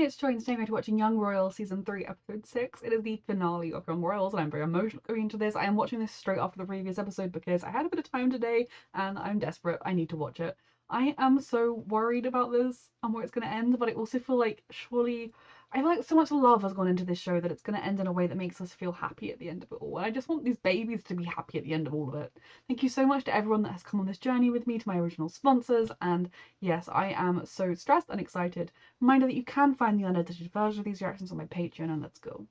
it's Joy, and today I'm going to be watching Young Royals Season 3, Episode 6. It is the finale of Young Royals, and I'm very emotional going into this. I am watching this straight after the previous episode because I had a bit of time today, and I'm desperate. I need to watch it. I am so worried about this and where it's going to end, but I also feel like surely... I feel like so much love has gone into this show that it's going to end in a way that makes us feel happy at the end of it all. And I just want these babies to be happy at the end of all of it. Thank you so much to everyone that has come on this journey with me, to my original sponsors, and yes, I am so stressed and excited. Reminder that you can find the unedited version of these reactions on my Patreon, and let's go.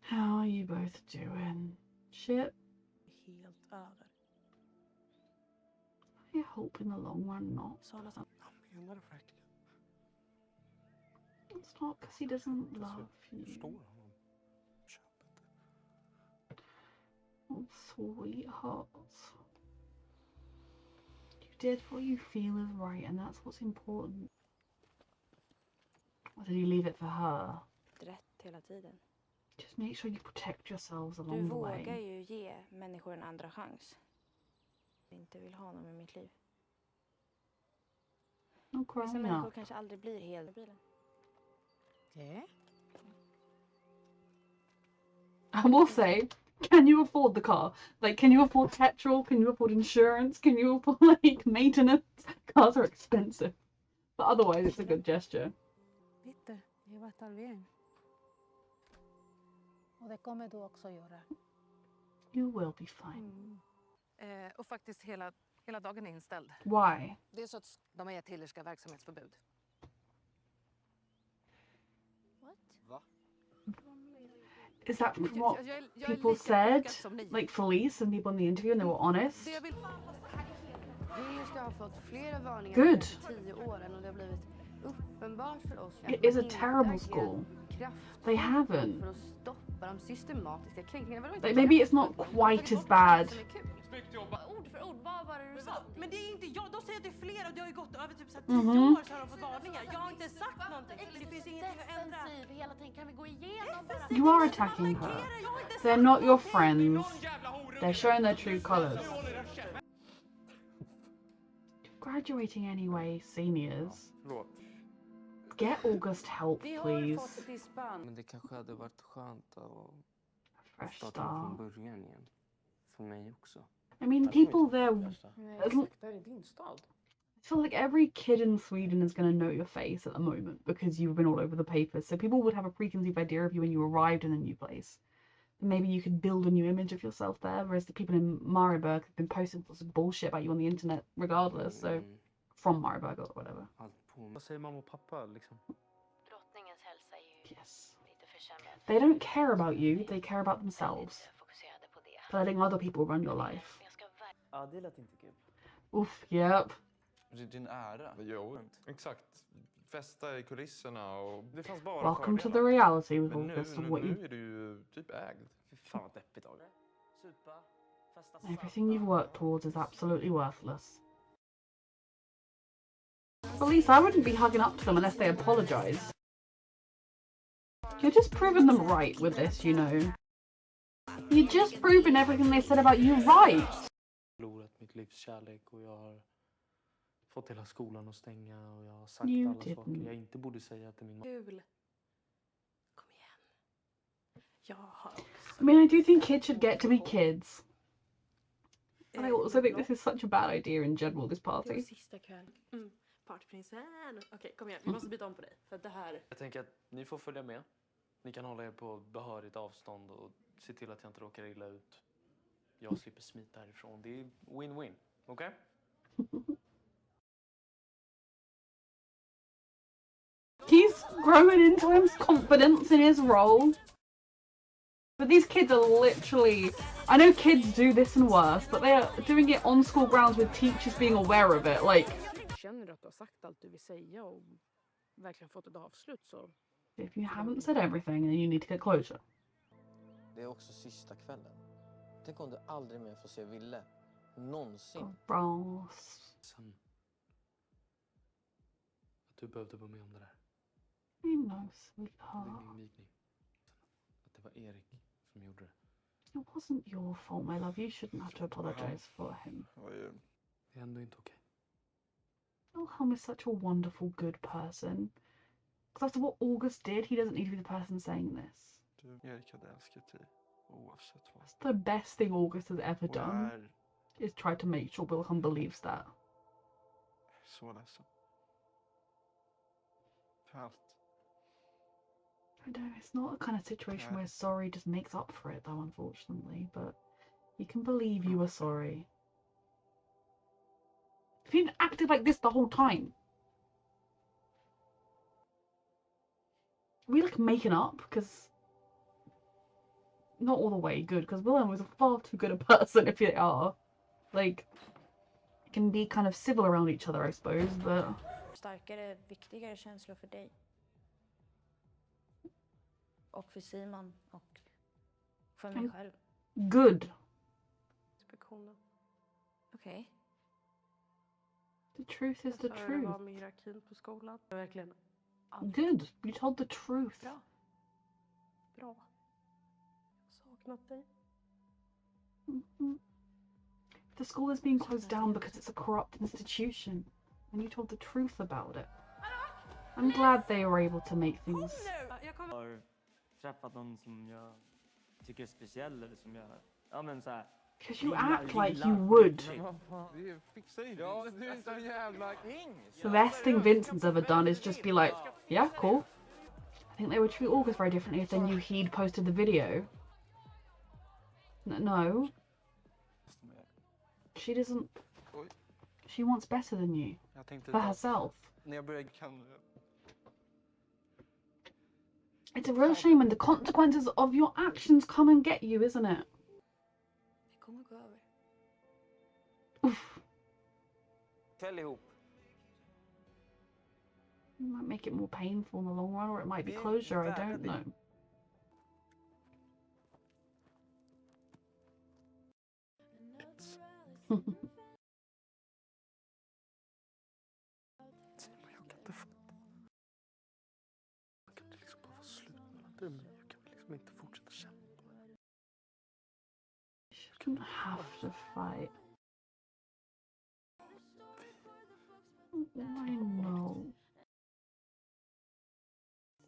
How are you both doing? Shit. Helt över. I hope in the long run not. Sala som... Jag menar det verkligen. It's not because he doesn't love you. Förstår honom. Köp inte. Oh, sweethearts. You did what you feel is right, and that's what's important. Or did you leave it for her? Rätt hela tiden. Just make sure you protect yourselves Du along the vågar way. ju ge människor en andra chans. Jag inte vill ha någon i mitt liv. No Vissa crying människor up. kanske aldrig blir hela bilen. I will say, can you afford the car? Like, can you afford petrol? Can you afford insurance? Can you afford, like, maintenance? Cars are expensive. But otherwise, it's a good gesture. Bitter, det var halvering. Och det kommer du också göra. You will be fine. Och faktiskt hela dagen är inställd. Why? Det är så att de har gett Hillerska verksamhetsförbud. Va? Is that what people said? Like Felice and people in the interview, and they were honest? Hillerska har fått flera varningar Good. de 10 åren och det har blivit uppenbart för oss att It is a man inte terrible agerar school. kraftfullt They haven't. för att stoppa de systematiska kränkningarna. Like, maybe it's not quite as bad. Ord för ord, vad var det du sa? Men det är inte jag, de säger att det är flera och det har ju gått över typ så här 10 Mhm. år så har de fått varningar. Jag har inte sagt någonting, men det finns ingenting att ändra. Defensiv hela tiden, kan vi gå igenom bara? You are attacking her. They're not your friends. They're showing their true colours. Graduating anyway, seniors. Förlåt. Get August help, please. Men det kanske hade varit skönt att Fresh starta från start. början igen. För mig också. I mean, people there... Nej, As l- exakt, det här är din stad. I feel like every kid in Sweden is going to know your face at the moment because you've been all over the papers. So people would have a preconceived idea of you when you arrived in a new place. Maybe you could build a new image of yourself there, whereas the people in Maribor have been posting lots of bullshit about you on the internet regardless. So from Maribor or whatever. Allt på mig. Vad säger mamma och pappa liksom? Drottningens hälsa är ju Yes. lite försämrad. They don't care about you, they care about themselves. Fokuserade på det. For letting other people run your life. Jag ska Ja, det lät inte kul. Oof, yep. Det är din ära. Jo, exakt. Festa i kulisserna och det fanns bara Welcome to the fördelar. reality with Men all this of what nu you... är du ju typ ägd. Fy fan vad deppigt av det. Supa, festa, Everything you've worked towards is absolutely worthless. At least I wouldn't be hugging up to them unless they apologise. You're just proving them right with this, you know. You're just proving everything they said about you right. Jag har förlorat mitt livs kärlek och jag har fått hela skolan att stänga och jag har sagt You alla saker didn't. jag inte borde säga till min mamma. Kul. Kom igen. Jag har också... I mean, I do think kids should get to be kids. And I also think this is such a bad idea in general, this Det var party. sista kön. Partyprinsen. Okej, kom igen, vi måste byta om på dig. För att det här... Jag tänker att ni får följa med. Ni kan hålla er på behörigt avstånd och se till att jag inte råkar illa ut. Jag slipper smita härifrån. Det är win-win. Okej? He's growing into his confidence in his role. But these kids are literally... I know kids do this and worse, but they are doing it on school grounds with teachers being aware of it. Like, Känner du att du har sagt allt du vill säga och verkligen fått ett avslut så... if you haven't said everything, then you need to get closure. Det är också sista kvällen. Tänk om du aldrig mer får se Ville. Någonsin. Gross. Sen... Att du behövde vara med om det där. You know, Det sweetheart. är min vigning. Att det var Erik som gjorde det. It wasn't your fault, my love. You shouldn't have to apologise for him. Det är ändå inte okej. Wilhelm is such a wonderful, good person. Because after what August did, he doesn't need to be the person saying this. Du, Erik hade älskat dig oavsett vad. That's the best thing August has ever Och done, är is try to make sure Wilhelm believes that. så ledsen. För allt. I don't know, it's not a kind of situation where sorry just makes up for it though, unfortunately, but he can believe you were sorry. If he'd acted like this the whole time, we like making up, because not all the way good, because Wilhelm was a far too good a person if they are. Like, can be kind of civil around each other, I suppose, but Starkare, viktigare känslor för dig. Och för Simon och för mig själv. good. Inspektionen. Okej. The truth is the Jag sa hur det truth. var med hierarkin på skolan. Det var verkligen allt. Good. You told the truth. Bra. Bra. Jag har saknat dig. Mhm. The school is being closed down because it's a corrupt institution, and you told the truth about it. I'm glad they were able to make things. Jag kommer... Har träffat någon som jag tycker är speciell eller som jag, ja men så här. Because you act like you would. Ja, du är så jävla The best thing Vincent's ever done is just be like, yeah, cool. I think they would treat August very differently if they knew he'd posted the video. No. She doesn't... She wants better than you. Jag tänkte For herself. när jag började kan It's a real shame when the consequences of your actions come and get you, isn't it? Det kommer gå över. Oof. Kväll ihop. It might make it more painful in the long run, or it might be closure, I don't know. Jag kan inte fatta. Jag kan liksom bara få slut mellan dig och mig. Jag kan liksom inte fortsätta kämpa. Shouldn't have to fight. I know.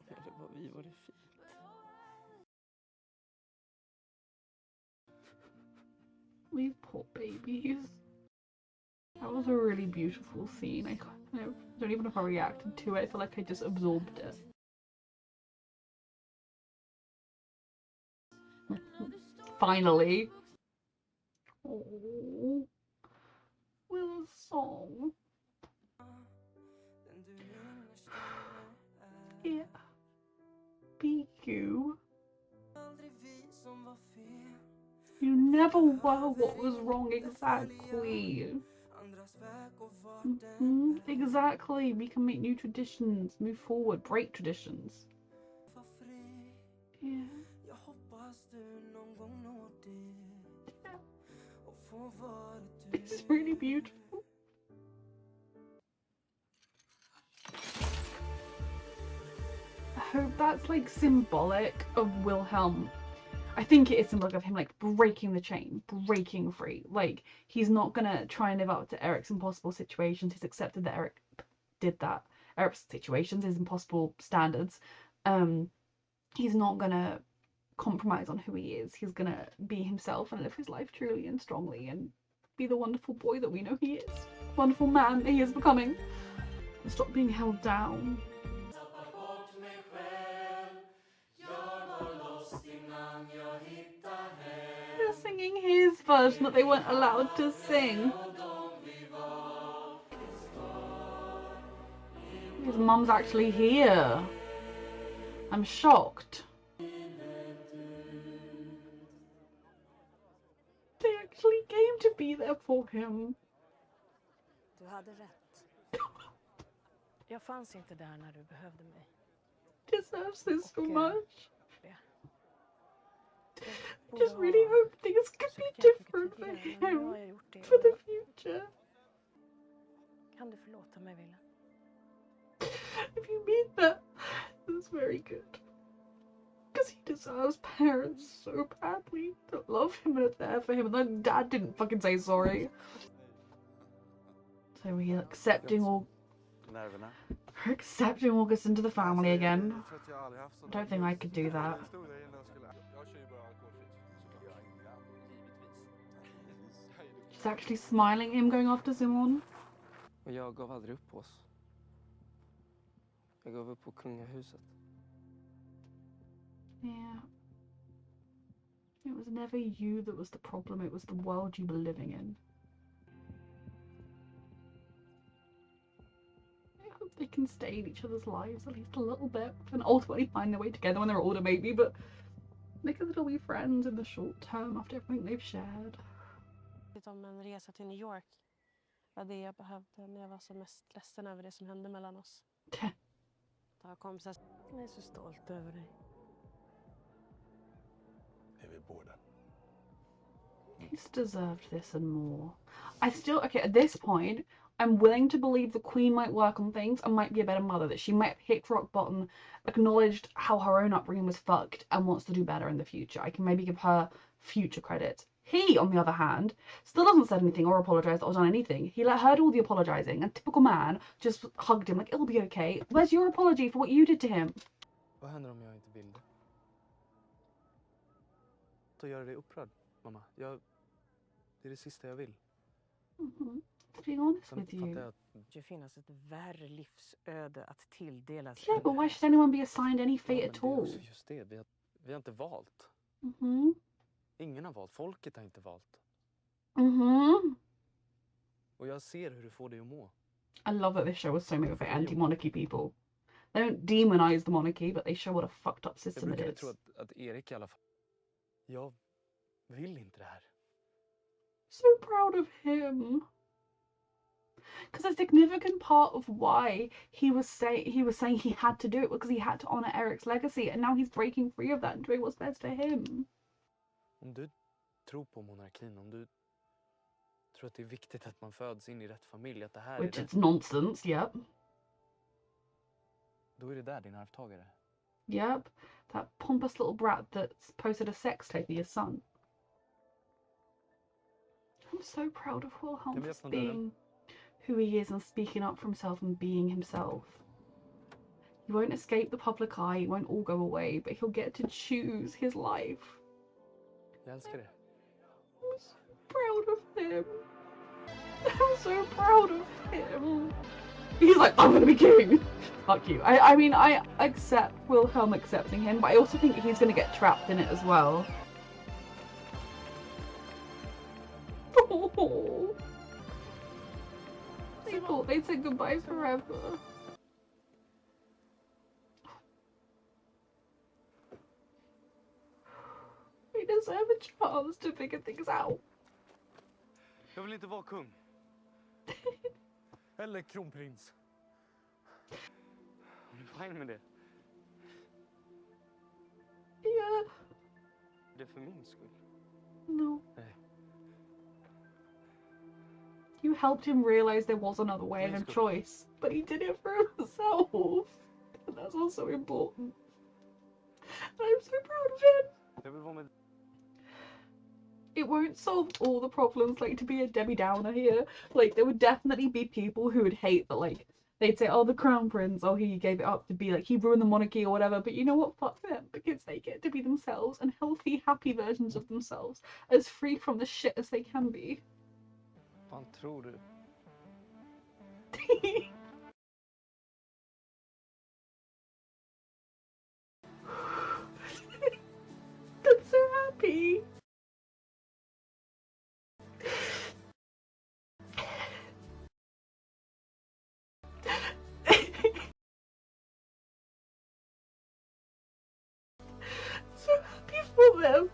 Det var vi var det fint. We poor babies. That was a really beautiful scene. I don't even know if I reacted to it. I feel like I just absorbed it. Finally. Oh, Will's song. Yeah. Be you. You never were what was wrong exactly. Exactly. We can make new traditions, move forward, break traditions. Yeah. It's really beautiful. I hope that's like symbolic of Wilhelm. I think it is symbolic of him like breaking the chain, breaking free. Like, he's not gonna try and live up to Eric's impossible situations. He's accepted that Eric did that. Eric's situations, his impossible standards. He's not gonna compromise on who he is. He's gonna be himself and live his life truly and strongly and be the wonderful boy that we know he is. Wonderful man that he is becoming. And stop being held down. They're singing his version that they weren't allowed to sing. His mum's actually here. I'm shocked. They actually came to be there for him. Du hade rätt. Jag fanns inte där när du behövde mig. Deserves this so Okay. much. Borde Just really ha hope things could be försökt mycket different for tidigare, men nu him, har jag gjort det. for the future. Kan du förlåta mig, Wille? If you mean that, that's very good. Because he deserves parents so badly that love him and are there for him, and then dad didn't fucking say sorry. So he's accepting all... Nerverna. Accepting August into the family again. I don't think I could do that. She's actually smiling at him going after Simon. Och jag gav aldrig upp på oss. Jag gav upp på kungahuset. Yeah. It was never you that was the problem, it was the world you were living in. I hope they can stay in each other's lives at least a little bit and ultimately find their way together when they're older maybe, but because they'll be friends in the short term after everything they've shared. Om en resa till New York var det jag behövde när jag var som mest ledsen över det som hände mellan oss. Ta kompisar. Jag är så stolt över dig. Det är vi båda. He's deserved this and more. Okay, at this point, I'm willing to believe the Queen might work on things and might be a better mother, that she might have hit rock bottom, acknowledged how her own upbringing was fucked, and wants to do better in the future. I can maybe give her future credit. He, on the other hand, still hasn't said anything or apologised or done anything. He let her do all the apologising, and typical man just hugged him like, it'll be okay. Where's your apology for what you did to him? Vad händer om jag inte vill det? Då gör det dig upprörd, mamma. Det är det sista jag vill. Being honest with you. Det måste finnas ett värre livsöde att tilldelas. Yeah, but why should anyone be assigned any fate at all? Det är just det. Vi har inte valt. Ingen har valt. Folket har inte valt. Och jag ser hur det får dig att må. I love that this show was so made for anti-monarchy people. They don't demonize the monarchy, but they show what a fucked up system it Jag is. tror att Erik i alla fall... Jag vill inte det här. So proud of him. Because a significant part of why he was saying he had to do it because he had to honor Eric's legacy, and now he's breaking free of that and doing what's best for him. Om du tror på monarkin, om du tror att det är viktigt att man föds in i rätt familj, att det här Which är it's nonsense, yep. Då är det där din arvtagare. Yep. That pompous little brat that's posted a sex tape of your son. I'm so proud of Will Humphries being who he is and speaking up for himself and being himself. He won't escape the public eye, he won't all go away, but he'll get to choose his life. Jag älskar det. I'm so proud of him. I'm so proud of him. He's like, I'm gonna be king. Fuck you. I mean, I accept Wilhelm accepting him, but I also think he's gonna get trapped in it as well. Oh. They thought they'd say goodbye forever. They deserve a chance to figure things out. Jag vill inte vara kung. Eller kronprins. Är du fine med det? Yeah. Det är för min skull. No. Nej. You helped him realize there was another way and a choice, but he did it for himself. And that's also important. And I'm so proud of him. Jag vill vara med... It won't solve all the problems, like, to be a Debbie Downer here. Like, there would definitely be people who would hate that, like, they'd say, oh, the crown prince, oh, he gave it up to be, like, he ruined the monarchy or whatever. But you know what? Fuck them, because they get to be themselves and healthy, happy versions of themselves, as free from the shit as they can be. Fan tror du? I'm so happy. So happy for them.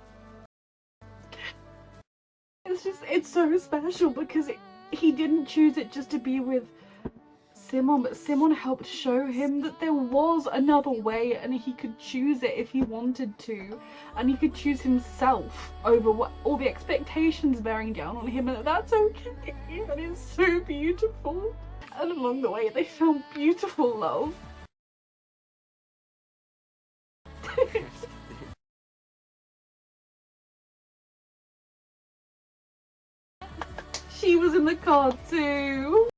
It's so special because he didn't choose it just to be with Simon, but Simon helped show him that there was another way and he could choose it if he wanted to, and he could choose himself over what all the expectations bearing down on him, and that's okay, and it's so beautiful. And along the way they found beautiful love. She was in the car too.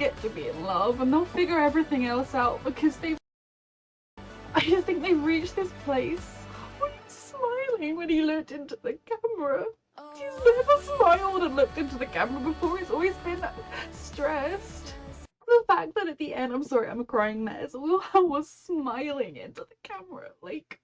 get to be in love and they'll figure everything else out because I just think they've reached this place when he's smiling when he looked into the camera. He's never smiled and looked into the camera before. He's always been stressed. The fact that at the end, I'm sorry, I'm a crying mess, Wilhelm was smiling into the camera. Like,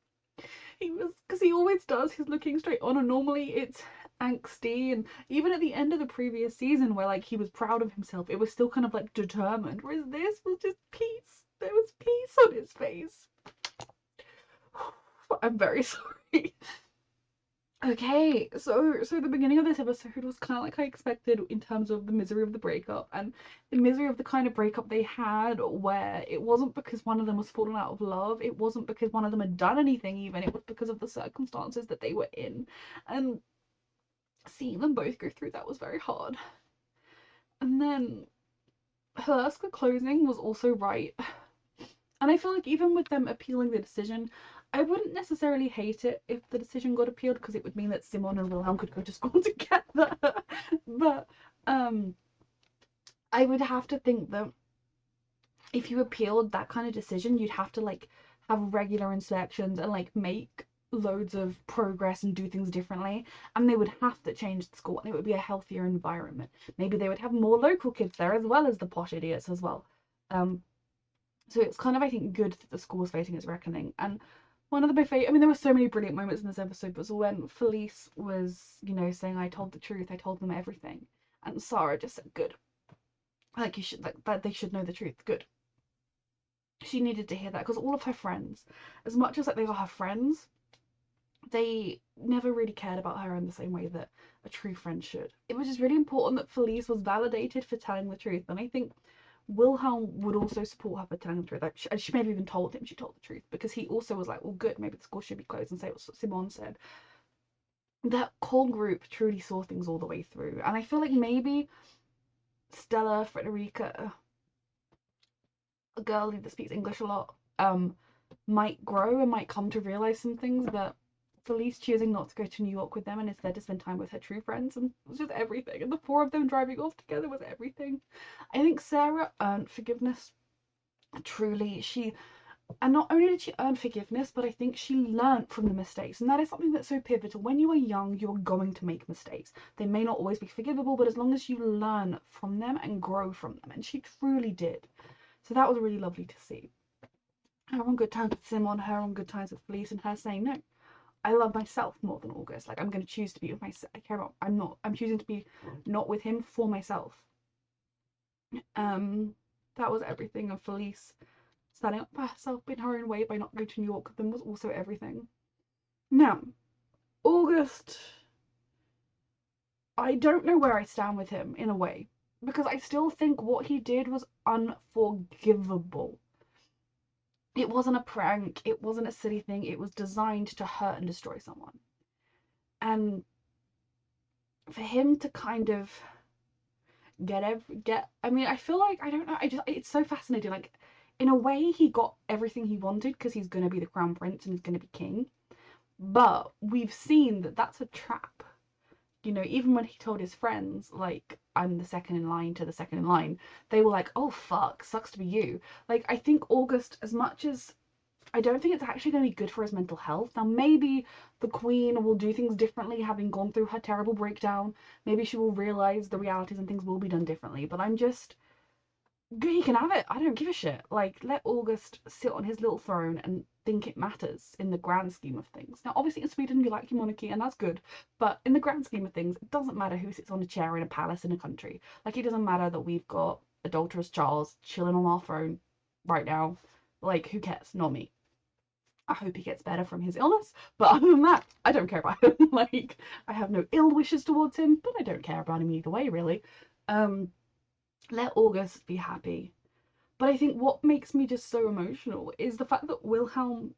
he was, because he always does, he's looking straight on, and normally it's angsty, and even at the end of the previous season where like he was proud of himself, it was still kind of like determined, whereas this was just peace. There was peace on his face. I'm very sorry. Okay, so the beginning of this episode was kind of like I expected in terms of the misery of the breakup and the misery of the kind of breakup they had, where it wasn't because one of them was falling out of love, it wasn't because one of them had done anything even, it was because of the circumstances that they were in, and seeing them both go through that was very hard. And then Halaska closing was also right, and I feel like even with them appealing the decision, I wouldn't necessarily hate it if the decision got appealed, because it would mean that Simon and Wilhelm could go to school together. But I would have to think that if you appealed that kind of decision, you'd have to like have regular inspections and like make loads of progress and do things differently, and they would have to change the school, and it would be a healthier environment. Maybe they would have more local kids there as well as the posh idiots as well. So it's kind of, I think, good that the school is facing its reckoning. And one of my favorite, I mean, there were so many brilliant moments in this episode, but when Felice was, you know, saying, I told the truth, I told them everything. And Sarah just said, good. Like, you should, like, that they should know the truth. Good. She needed to hear that, because all of her friends, as much as like they are her friends, they never really cared about her in the same way that a true friend should. It was just really important that Felice was validated for telling the truth. And I think Wilhelm would also support her for telling the truth. Like, she may have even told him she told the truth, because he also was like, well, good, maybe the school should be closed, and say what Simon said. That core group truly saw things all the way through. And I feel like maybe Stella, Frederica, a girl that speaks English a lot, might grow and might come to realize some things, but Felice choosing not to go to New York with them and instead to spend time with her true friends, and it was just everything. And the four of them driving off together was everything. I think Sarah earned forgiveness. Truly, and not only did she earn forgiveness, but I think she learned from the mistakes. And that is something that's so pivotal. When you are young, you are going to make mistakes. They may not always be forgivable, but as long as you learn from them and grow from them. And she truly did. So that was really lovely to see. Her on good times with Simon, her on good times with Felice, and her saying, no, I love myself more than August. Like, I'm going to choose to be with myself. I care about, I'm choosing to be not with him, for myself. That was everything. And Felice standing up for herself in her own way by not going to New York with them was also everything. Now, August, I don't know where I stand with him in a way, because I still think what he did was unforgivable. It wasn't a prank, it wasn't a silly thing, it was designed to hurt and destroy someone. And for him to kind of I mean, I feel like, I don't know, it's so fascinating. Like, in a way, he got everything he wanted because he's going to be the crown prince and he's going to be king. But we've seen that that's a trap. You know, even when he told his friends, like, I'm the second in line to the second in line, they were like, oh, fuck, sucks to be you. Like, I think August, as much as I don't think it's actually going to be good for his mental health. Now, maybe the Queen will do things differently, having gone through her terrible breakdown. Maybe she will realise the realities and things will be done differently. But I'm just, he can have it. I don't give a shit. Like, let August sit on his little throne and think it matters in the grand scheme of things. Now, obviously in Sweden you like your monarchy, and that's good, but in the grand scheme of things, it doesn't matter who sits on a chair in a palace in a country. Like, it doesn't matter that we've got adulterous Charles chilling on our throne right now. Like, who cares? Not me. I hope he gets better from his illness, but other than that, I don't care about him. Like, I have no ill wishes towards him, but I don't care about him either way, really. Let August be happy. But I think what makes me just so emotional is the fact that Wilhelm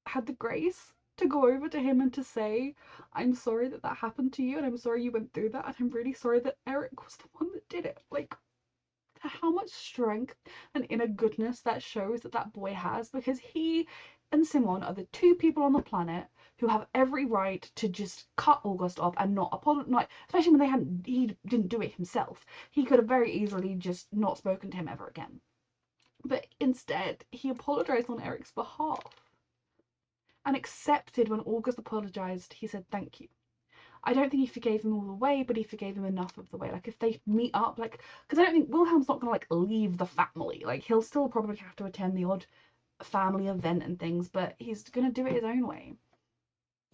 had the grace to go over to him and to say, I'm sorry that that happened to you, and I'm sorry you went through that, and I'm really sorry that Eric was the one that did it. Like, how much strength and inner goodness that shows that that boy has, because he and Simon are the two people on the planet who have every right to just cut August off and not apologize, like, especially when he didn't do it himself. He could have very easily just not spoken to him ever again. But instead, he apologized on Eric's behalf and accepted when August apologized. He said thank you. I don't think he forgave him all the way, but he forgave him enough of the way. Like, if they meet up, like, because I don't think Wilhelm's not gonna like leave the family. Like, he'll still probably have to attend the odd family event and things, but he's gonna do it his own way.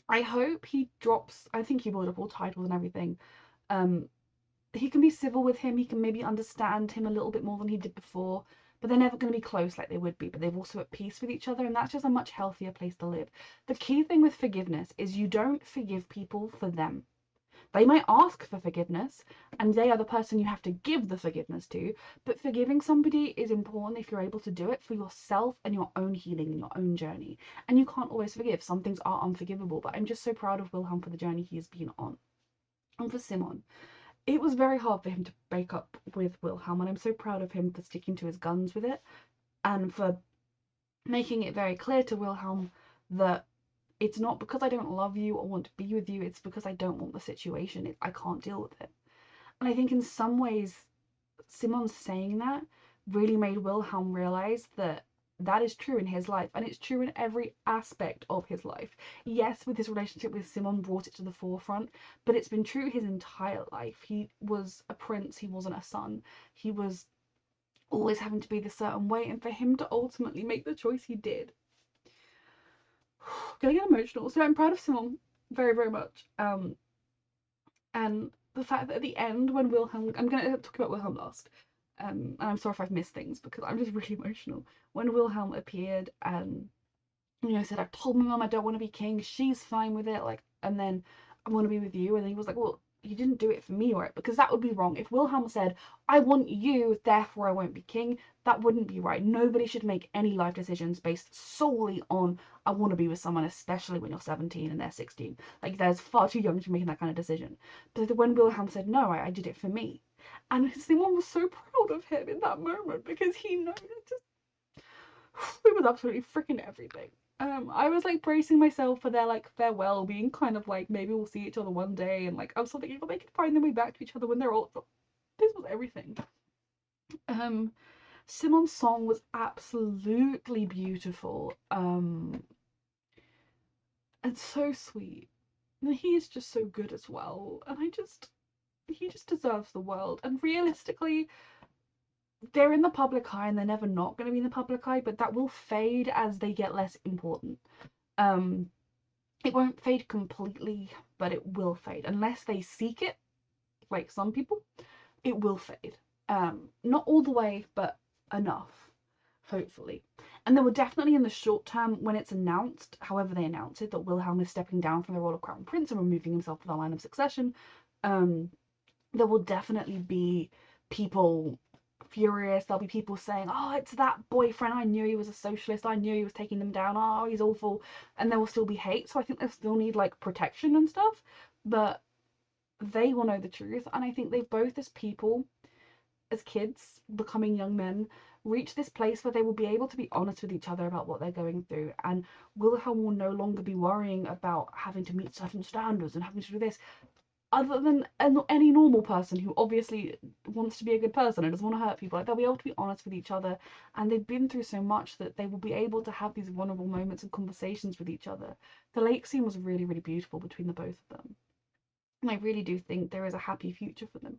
I hope he drops. I think he will drop all titles and everything. He can be civil with him. He can maybe understand him a little bit more than he did before. But they're never going to be close like they would be. But they're also at peace with each other, and that's just a much healthier place to live. The key thing with forgiveness is you don't forgive people for them. They might ask for forgiveness, and they are the person you have to give the forgiveness to, but forgiving somebody is important if you're able to do it for yourself and your own healing and your own journey. And you can't always forgive. Some things are unforgivable, but I'm just so proud of Wilhelm for the journey he has been on. And for Simon, it was very hard for him to break up with Wilhelm, and I'm so proud of him for sticking to his guns with it, and for making it very clear to Wilhelm that it's not because I don't love you or want to be with you, it's because I don't want the situation. I can't deal with it. And I think in some ways, Simon saying that really made Wilhelm realize that that is true in his life, and it's true in every aspect of his life. Yes, with his relationship with Simon brought it to the forefront, but it's been true his entire life. He was a prince, he wasn't a son. He was always having to be the certain way, and for him to ultimately make the choice he did, gonna get emotional. So I'm proud of Simon very, very much. And the fact that at the end, when Wilhelm, I'm gonna talk about Wilhelm last. And I'm sorry if I've missed things because I'm just really emotional. When Wilhelm appeared and said, I've told my mum I don't want to be king. She's fine with it. Like, and then I want to be with you. And then he was like, well, you didn't do it for me, right? Because that would be wrong. If Wilhelm said, I want you, therefore I won't be king, that wouldn't be right. Nobody should make any life decisions based solely on, I want to be with someone, especially when you're 17 and they're 16. Like, there's far too young to be making that kind of decision. But when Wilhelm said, no, I did it for me. And Simon was so proud of him in that moment because he knows it was absolutely freaking everything. I was like bracing myself for their like farewell, being kind of like maybe we'll see each other one day, and like I was thinking, well, they can find their way back to each other when they're old. This was everything. Simon's song was absolutely beautiful, and so sweet. And he is just so good as well, and he just deserves the world. And realistically, they're in the public eye and they're never not going to be in the public eye, but that will fade as they get less important. It won't fade completely, but it will fade unless they seek it, like some people. It will fade. Not all the way, but enough, hopefully. And there will definitely, in the short term, when it's announced, however they announce it, that Wilhelm is stepping down from the role of Crown Prince and removing himself from the line of succession, there will definitely be people furious. There'll be people saying, oh, it's that boyfriend, I knew he was a socialist, I knew he was taking them down, oh, he's awful. And there will still be hate, so I think they'll still need like protection and stuff, but they will know the truth. And I think they both, as people, as kids becoming young men, reach this place where they will be able to be honest with each other about what they're going through, and Wilhelm will no longer be worrying about having to meet certain standards and having to do this, other than any normal person who obviously wants to be a good person and doesn't want to hurt people. Like, they'll be able to be honest with each other, and they've been through so much that they will be able to have these vulnerable moments and conversations with each other. The lake scene was really, really beautiful between the both of them, and I really do think there is a happy future for them.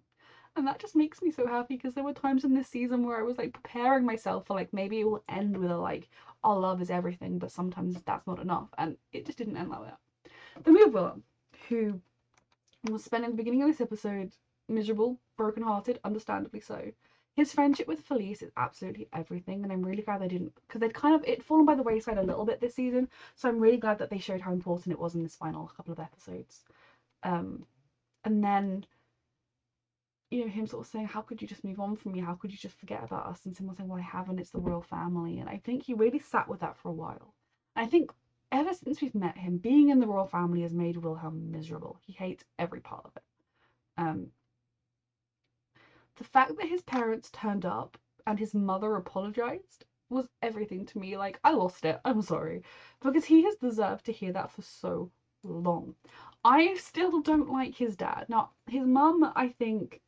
And that just makes me so happy, because there were times in this season where I was like preparing myself for like maybe it will end with a like, our love is everything, but sometimes that's not enough, and it just didn't end like that. Then we have Willem, who was spending the beginning of this episode miserable, brokenhearted, understandably so. His friendship with Felice is absolutely everything, and I'm really glad they didn't, because they'd kind of, it fallen by the wayside a little bit this season, so I'm really glad that they showed how important it was in this final couple of episodes. And then, him sort of saying, how could you just move on from me? How could you just forget about us? And someone saying, well, I haven't, it's the royal family. And I think he really sat with that for a while. And I think ever since we've met him, being in the royal family has made Wilhelm miserable. He hates every part of it. The fact that his parents turned up and his mother apologized was everything to me. Like, I lost it. I'm sorry. Because he has deserved to hear that for so long. I still don't like his dad. Now, his mum, I think,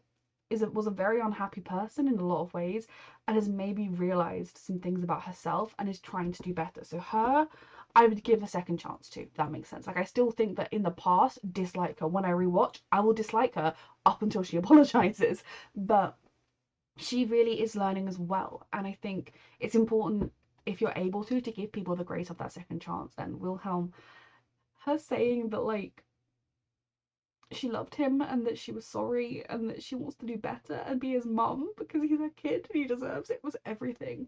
was a very unhappy person in a lot of ways and has maybe realized some things about herself and is trying to do better. So her, I would give a second chance to, if that makes sense. Like, I still think that in the past, dislike her. When I rewatch, I will dislike her up until she apologizes. But she really is learning as well. And I think it's important, if you're able to give people the grace of that second chance. And Wilhelm, her saying that, like, she loved him and that she was sorry and that she wants to do better and be his mum because he's a kid and he deserves it, was everything.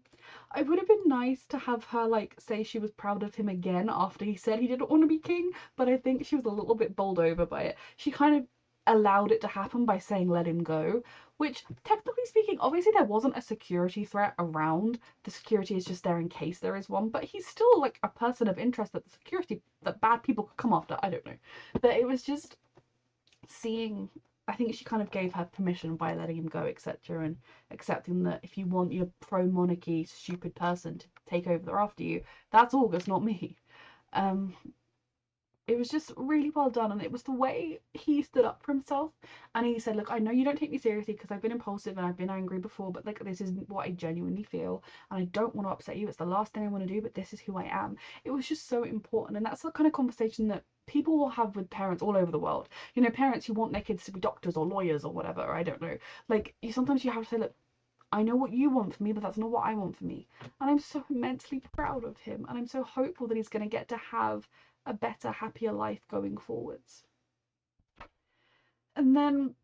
I would have been nice to have her, like, say she was proud of him again after he said he didn't want to be king, but I think she was a little bit bowled over by it. She kind of allowed it to happen by saying let him go, which, technically speaking, obviously there wasn't a security threat around. The security is just there in case there is one, but he's still, like, a person of interest that the security, that bad people could come after. I don't know. But it was just seeing, I think she kind of gave her permission by letting him go, etc., and accepting that if you want your pro-monarchy stupid person to take over after you, that's August, not me. It was just really well done, and it was the way he stood up for himself and he said, look, I know you don't take me seriously because I've been impulsive and I've been angry before, but like, this is what I genuinely feel and I don't want to upset you. It's the last thing I want to do, but this is who I am. It was just so important, and that's the kind of conversation that people will have with parents all over the world. You know, parents who want their kids to be doctors or lawyers or whatever, I don't know. Like, sometimes you have to say, look, I know what you want for me, but that's not what I want for me. And I'm so immensely proud of him, and I'm so hopeful that he's going to get to have a better, happier life going forwards. And then,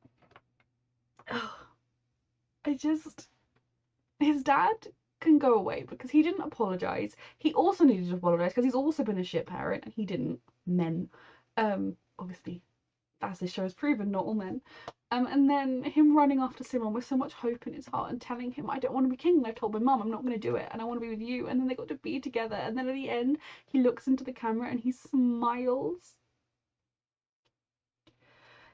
his dad can go away because he didn't apologise. He also needed to apologise because he's also been a shit parent, and he didn't. Men. Obviously, as this show has proven, not all men. And then him running after Simon with so much hope in his heart and telling him, I don't want to be king, and I've told my mum I'm not going to do it, and I want to be with you. And then they got to be together, and then at the end, he looks into the camera and he smiles.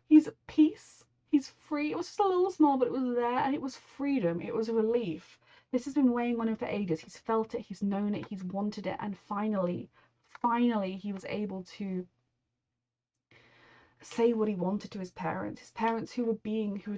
He's at peace. He's free. It was just a little smile, but it was there, and it was freedom. It was relief. This has been weighing on him for ages. He's felt it, he's known it, he's wanted it, and finally, he was able to say what he wanted to his parents who were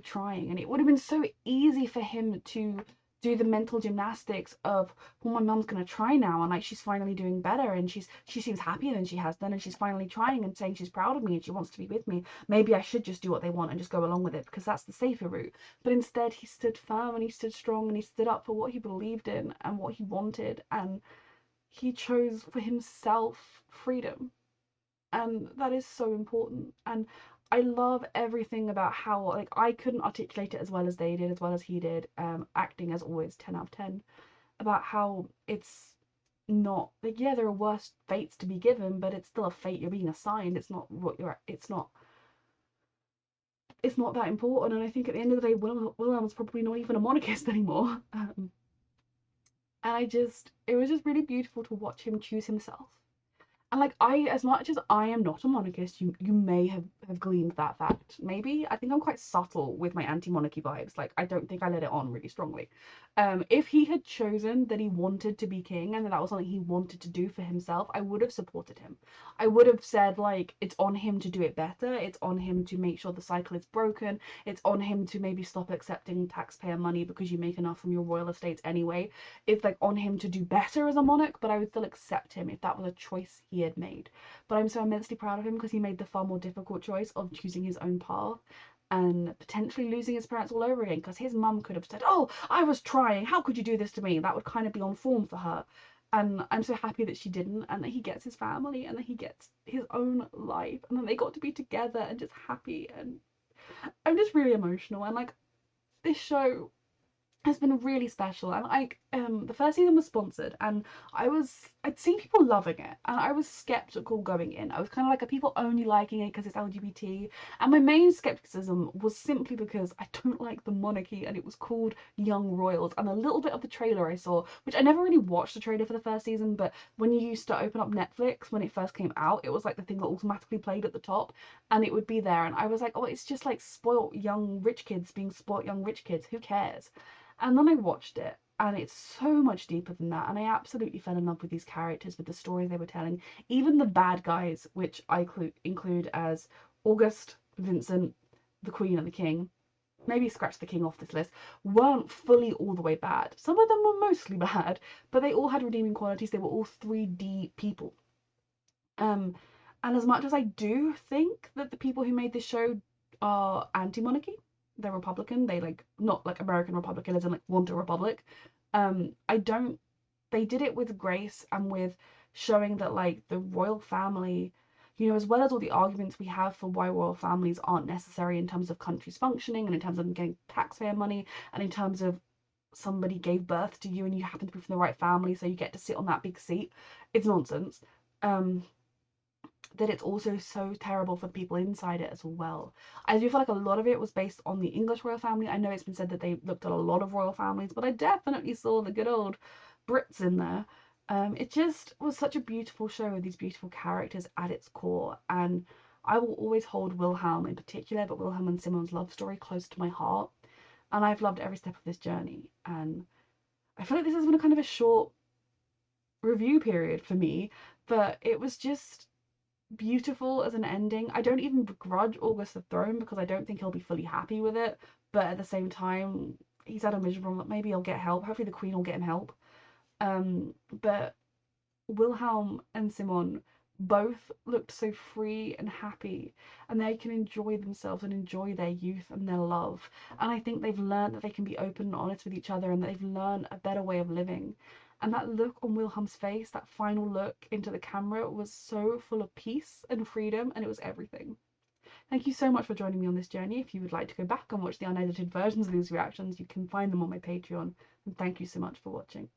trying. And it would have been so easy for him to do the mental gymnastics of, well, my mum's gonna try now, and like, she's finally doing better, and she seems happier than she has done, and she's finally trying and saying she's proud of me and she wants to be with me. Maybe I should just do what they want and just go along with it because that's the safer route. But instead, he stood firm and he stood strong and he stood up for what he believed in and what he wanted, and he chose for himself freedom. And that is so important. And I love everything about how, like, I couldn't articulate it as well as they did, as well as he did. Acting, as always, 10 out of 10. About how it's not, like, yeah, there are worse fates to be given, but it's still a fate you're being assigned. It's not that important. And I think at the end of the day, Wilhelm's probably not even a monarchist anymore. And it was just really beautiful to watch him choose himself. And like, as much as I am not a monarchist, you may have gleaned that fact. Maybe. I think I'm quite subtle with my anti-monarchy vibes. Like, I don't think I let it on really strongly. If he had chosen that he wanted to be king and that was something he wanted to do for himself, I would have supported him. I would have said, like, it's on him to do it better. It's on him to make sure the cycle is broken. It's on him to maybe stop accepting taxpayer money because you make enough from your royal estates anyway. It's like on him to do better as a monarch, but I would still accept him if that was a choice he had made. But I'm so immensely proud of him because he made the far more difficult choice of choosing his own path and potentially losing his parents all over again, because his mum could have said, oh, I was trying, how could you do this to me? That would kind of be on form for her. And I'm so happy that she didn't, and that he gets his family, and that he gets his own life, and that they got to be together and just happy. And I'm just really emotional. And like, this show has been really special. And like, the first season was sponsored, and I'd seen people loving it, and I was skeptical going in. I was kind of like, are people only liking it because it's LGBT? And my main skepticism was simply because I don't like the monarchy, and it was called Young Royals. And a little bit of the trailer I saw, which I never really watched the trailer for the first season, but when you used to open up Netflix when it first came out, it was like the thing that automatically played at the top, and it would be there, and I was like, oh, it's just like spoilt young rich kids being spoilt young rich kids, who cares? And then I watched it, and it's so much deeper than that. And I absolutely fell in love with these characters, with the stories they were telling. Even the bad guys, which I include as August, Vincent, the Queen, and the King. Maybe scratch the King off this list, weren't fully all the way bad. Some of them were mostly bad, but they all had redeeming qualities. They were all 3D people. And as much as I do think that the people who made this show are anti-monarchy, they're Republican, they like not like American republicanism, like want a republic. I don't. They did it with grace and with showing that like the royal family, you know, as well as all the arguments we have for why royal families aren't necessary in terms of countries functioning and in terms of getting taxpayer money and in terms of somebody gave birth to you and you happen to be from the right family so you get to sit on that big seat. It's nonsense. That it's also so terrible for the people inside it as well. I do feel like a lot of it was based on the English royal family. I know it's been said that they looked at a lot of royal families, but I definitely saw the good old Brits in there. It just was such a beautiful show with these beautiful characters at its core, and I will always hold Wilhelm in particular, but Wilhelm and Simon's love story close to my heart, and I've loved every step of this journey. And I feel like this has been a kind of a short review period for me, but it was just beautiful as an ending. I don't even begrudge August the Throne because I don't think he'll be fully happy with it, but at the same time, he's had a miserable. Maybe he'll get help. Hopefully, the Queen will get him help. But Wilhelm and Simon both looked so free and happy, and they can enjoy themselves and enjoy their youth and their love. And I think they've learned that they can be open and honest with each other, and that they've learned a better way of living. And that look on Wilhelm's face, that final look into the camera, was so full of peace and freedom, and it was everything. Thank you so much for joining me on this journey. If you would like to go back and watch the unedited versions of these reactions, you can find them on my Patreon. And thank you so much for watching.